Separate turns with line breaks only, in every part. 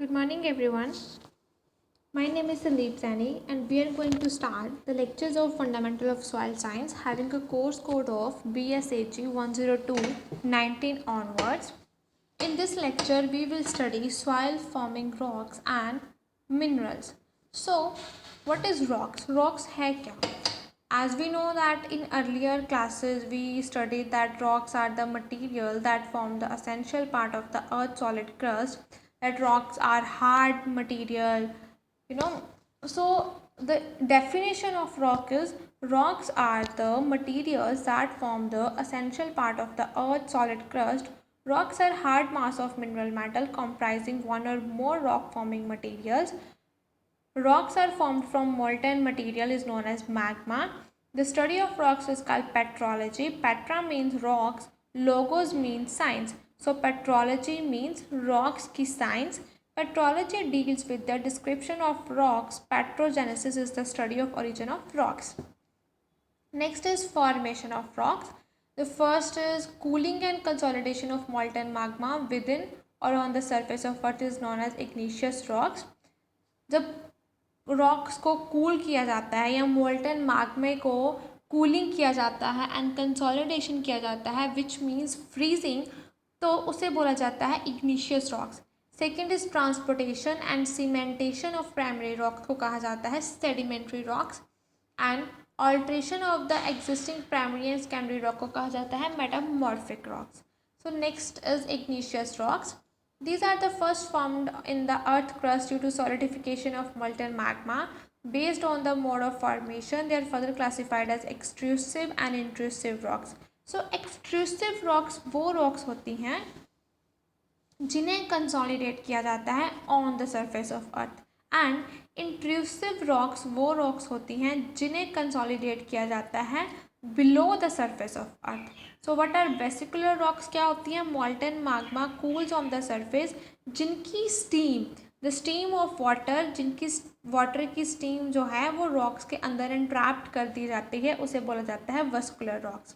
Good morning, everyone. My name is Sandeep Sani, and we are going to start the lectures of Fundamental of Soil Science, having a course code of BSAG 102-19 onwards. In this lecture, we will study soil forming rocks and minerals. So, what is rocks? Rocks है क्या? As we know that in earlier classes we studied that rocks are the material that form the essential part of the earth's solid crust, that rocks are hard material, you know. So the definition of rock is rocks are the materials that form the essential part of the earth's solid crust. Rocks are hard mass of mineral metal comprising one or more rock forming materials. Rocks are formed from molten material is known as magma. The study of rocks is called petrology. Petra means rocks, logos means science. So petrology means rocks ki science. Petrology deals with the description of rocks. Petrogenesis is the study of origin of rocks. Next is formation of rocks. The first is cooling and consolidation of molten magma within or on the surface of what is known as igneous rocks. जब rocks को cool किया जाता है या molten magma को cooling किया जाता है एंड कंसोलिडेशन किया जाता है विच मीन्स फ्रीजिंग, तो उसे बोला जाता है igneous rocks. Second is transportation and cementation of primary rocks को कहा जाता है sedimentary rocks. And alteration of the existing primary and secondary rock को कहा जाता है metamorphic rocks. So next is igneous rocks. These are the first formed in the earth crust due to solidification of molten magma. Based on the mode of formation, they are further classified as extrusive and intrusive rocks. So, extrusive rocks वो rocks होती हैं जिन्हें consolidate किया जाता है on the surface of earth, and intrusive rocks वो rocks होती हैं जिन्हें कंसोलिडेट किया जाता है below the surface of earth. So what are vesicular rocks क्या होती हैं? Molten magma cools on the surface, जिनकी steam, the steam of water, जिनकी वाटर की स्टीम जो है वो रॉक्स के अंदर एंट्रैप्ड कर दी जाती है, उसे बोला जाता है vascular rocks.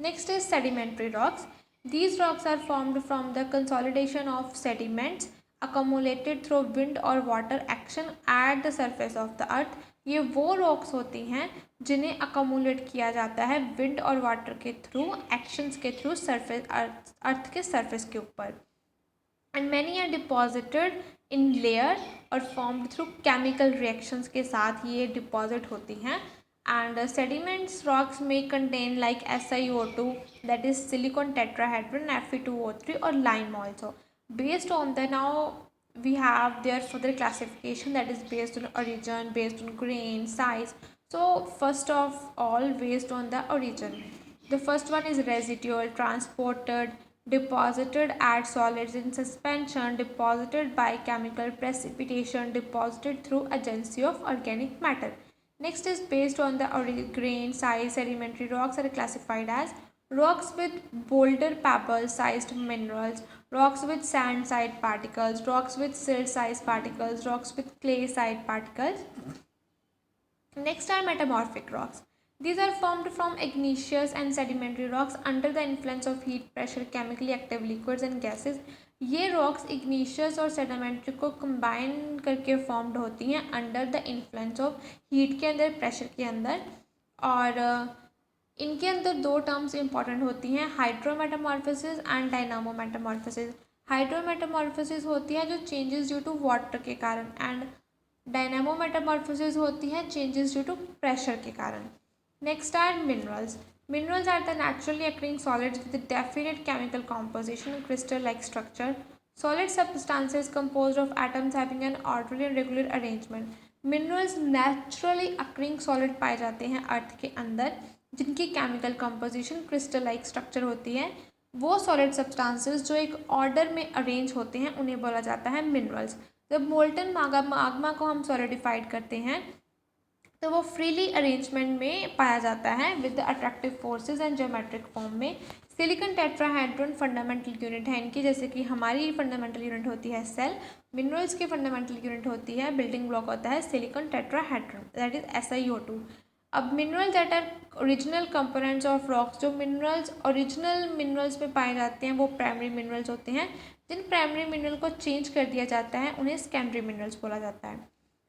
Next is sedimentary rocks. These rocks are formed from the consolidation of sediments accumulated through wind or water action at the surface of the earth. ये वो rocks होती हैं जिन्हें accumulate किया जाता है wind और water के through, actions के through surface earth के surface के ऊपर. And many are deposited in layer और formed through chemical reactions के साथ ये deposit होती हैं. And sediments rocks may contain like SiO2, that is silicon tetrahedron, Fe2O3 or lime also. Based on the, now we have their further classification, that is based on origin, based on grain size. So first of all, based on the origin, the first one is residual, transported, deposited at solids in suspension, deposited by chemical precipitation, deposited through agency of organic matter. Next is based on the grain size. Sedimentary rocks are classified as rocks with boulder pebble sized minerals, rocks with sand sized particles, rocks with silt sized particles, rocks with clay sized particles. Next are metamorphic rocks. These are formed from igneous and sedimentary rocks under the influence of heat, pressure, chemically active liquids and gases. ये rocks igneous और sedimentary को combine करके formed होती हैं under the influence of heat के अंदर, pressure के अंदर. और इनके अंदर दो टर्म्स इंपॉर्टेंट होती हैं, हाइड्रोमेटामॉर्फोसिस एंड डायनामोमेटामॉर्फोसिस. हाइड्रोमेटामॉर्फोसिस होती है जो चेंजेस ड्यू टू वाटर के कारण, एंड डायनामोमेटामॉर्फोसिस होती है चेंजेस ड्यू टू प्रेशर के कारण. Next are minerals. Minerals are the naturally occurring solids with a definite chemical composition and crystal-like structure. Solid substances composed of atoms having an orderly and regular arrangement. Minerals naturally occurring solid पाए जाते हैं अर्थ के अंदर, जिनकी chemical composition crystal-like structure होती है. वो solid substances जो एक order में arrange होते हैं उन्हें बोला जाता है minerals. जब molten magma को हम solidified करते हैं तो वो फ्रीली अरेंजमेंट में पाया जाता है with the attractive forces and geometric form में. सिलिकॉन टेट्राहेड्रन फंडामेंटल यूनिट है इनकी, जैसे कि हमारी फंडामेंटल यूनिट होती है सेल. मिनरल्स की फंडामेंटल यूनिट होती है, बिल्डिंग ब्लॉक होता है silicon tetrahedron, that is SiO2. अब minerals that are original components of rocks, जो मिनरल्स ओरिजिनल मिनरल्स में पाए जाते हैं वो प्राइमरी मिनरल्स होते हैं। जिन प्राइमरी मिनरल को चेंज कर दिया जाता है उन्हें सेकेंडरी मिनरल्स बोला जाता है।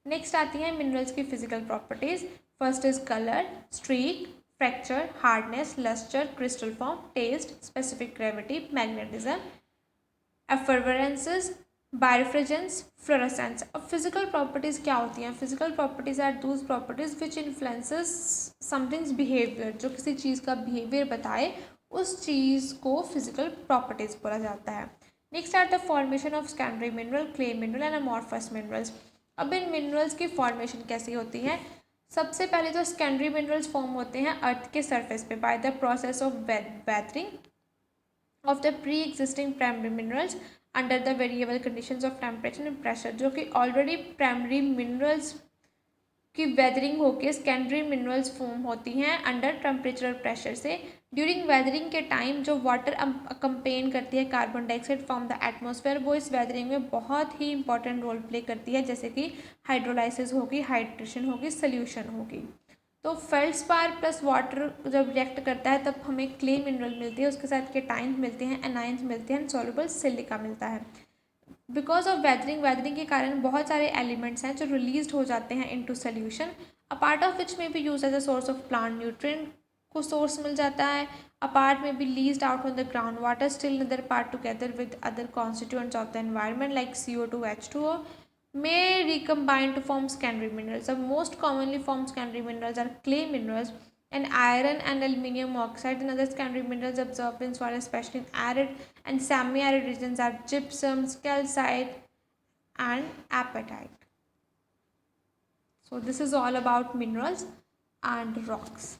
नेक्स्ट आती हैं मिनरल्स की physical properties. First is colour, streak, fracture, hardness, lustre, crystal form, taste, specific gravity, magnetism, effervescences, birefringence, fluorescence. अब फिजिकल प्रॉपर्टीज़ क्या होती हैं? Physical properties are those properties which influences something's behaviour, जो किसी चीज़ का बिहेवियर बताए उस चीज़ को फिजिकल प्रॉपर्टीज़ बोला जाता है। Next are the formation of secondary mineral, clay mineral and amorphous minerals. अब इन मिनरल्स की फॉर्मेशन कैसी होती है? सबसे पहले तो सेकेंडरी मिनरल्स फॉर्म होते हैं अर्थ के सरफेस पे by the process of weathering of the pre-existing primary minerals under the variable conditions of temperature and pressure, जो कि ऑलरेडी प्राइमरी मिनरल्स की वेदरिंग होकर सेकेंडरी मिनरल्स फॉर्म होती हैं अंडर टेम्परेचर और प्रेशर से। ड्यूरिंग वेदरिंग के टाइम जो वाटर कंपेन करती है carbon dioxide from the atmosphere, वो इस वेदरिंग में बहुत ही इंपॉर्टेंट रोल प्ले करती है, जैसे कि हाइड्रोलाइसिस होगी, हाइड्रेशन होगी, सोल्यूशन होगी। तो फेल्डस्पार प्लस वाटर जब रिएक्ट करता है तब हमें क्ले मिनरल मिलती है, उसके साथ केटाइंस मिलते हैं, एनाइंस मिलते हैं, सॉल्युबल सिलिका मिलता है। बिकॉज ऑफ वेदरिंग के कारण बहुत सारे एलिमेंट्स हैं जो रिलीज हो जाते हैं into solution, a part of which may be use as a source of plant nutrient को सोर्स मिल जाता है, a part may be leached out on the ground water, still other part together with other constituents of the environment like CO2, H2O may recombine to form secondary minerals. The most commonly formed secondary minerals are clay minerals and iron and aluminium oxide, and other secondary minerals absorbed in soil, especially in arid and semi-arid regions, are gypsum, calcite, and apatite. So this is all about minerals and rocks.